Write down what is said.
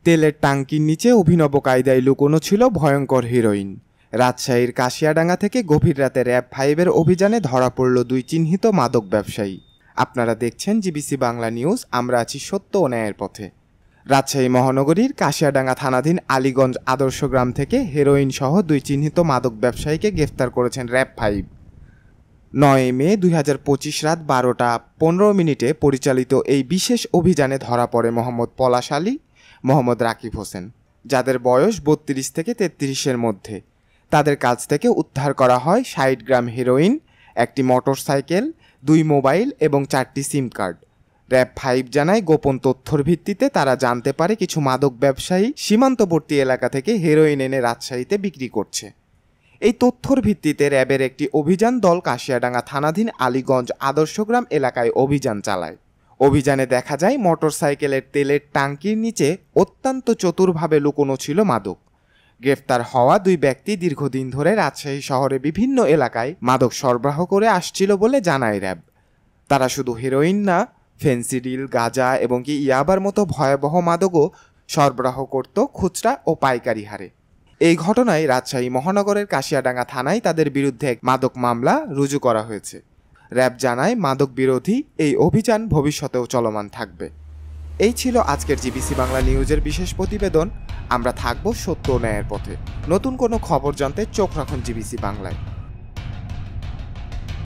তেলের ট্যাঙ্কির নিচে অভিনব কায়দায় লুকোনো ছিল ভয়ঙ্কর হেরোইন। রাজশাহীর কাশিয়াডাঙ্গা থেকে গভীর রাতে র্যাব 5-এর অভিযানে ধরা পড়ল 2 চিহ্নিত মাদক ব্যবসায়ী। আপনারা দেখছেন জিবিসি বাংলা নিউজ। আমরা আছি সত্য ও ন্যায়ের পথে। রাজশাহী মহানগরীর কাশিয়াডাঙ্গা থানাধীন আলীগঞ্জ আদর্শ গ্রাম থেকে হেরোইন সহ 2 চিহ্নিত মাদক ব্যবসায়ীকে গ্রেফতার করেছেন র্যাব 5। 9 মে 2025 রাত 12টা 15 মিনিটে পরিচালিত এই বিশেষ অভিযানে ধরা পড়ে মোহাম্মদ পলাশ আলী, মোহাম্মদ রাকিব হোসেন, যাদের বয়স 32 থেকে 33-এর মধ্যে। তাদের কাছ থেকে উদ্ধার করা হয় 60 গ্রাম হেরোইন, একটি মোটরসাইকেল, 2 মোবাইল এবং 4টি সিম কার্ড। র্যাব 5 জানায় গোপন তথ্যর ভিত্তিতে তারা জানতে পারে কিছু মাদক ব্যবসায়ী সীমান্তবর্তী এলাকা থেকে হেরোইন এনে রাজশাহীতে বিক্রি করছে। এই তথ্যর ভিত্তিতে র্যাবের একটি অভিযান দল কাশিয়াডাঙ্গা থানাধীন আলীগঞ্জ আদর্শগ্রাম এলাকায় অভিযান চালায়। অভিযানে দেখা যায় মোটরসাইকেলের তেলের ট্যাঙ্কির নিচে অত্যন্ত চতুরভাবে লুকোনো ছিল মাদক। গ্রেফতার হওয়া 2 ব্যক্তি দীর্ঘদিন ধরে রাজশাহী শহরে বিভিন্ন এলাকায় মাদক সরবরাহ করে আসছিল বলে জানায় র্যাব। তারা শুধু হেরোইন না, ফেন্সিডিল, গাঁজা এবং ইয়াবার মতো ভয়াবহ মাদকও সরবরাহ করত খুচরা ও পাইকারি হারে। এই ঘটনায় রাজশাহী মহানগরের কাশিয়াডাঙ্গা থানায় তাদের বিরুদ্ধে এক মাদক মামলা রুজু করা হয়েছে। র্যাব জানায় মাদক বিরোধী এই অভিযান ভবিষ্যতেও চলমান থাকবে। এই ছিল আজকের জিবিসি বাংলা নিউজের বিশেষ প্রতিবেদন। আমরা থাকব সত্য ও ন্যায়ের পথে। নতুন কোনো খবর জানতে চোখ রাখুন জিবিসি বাংলায়।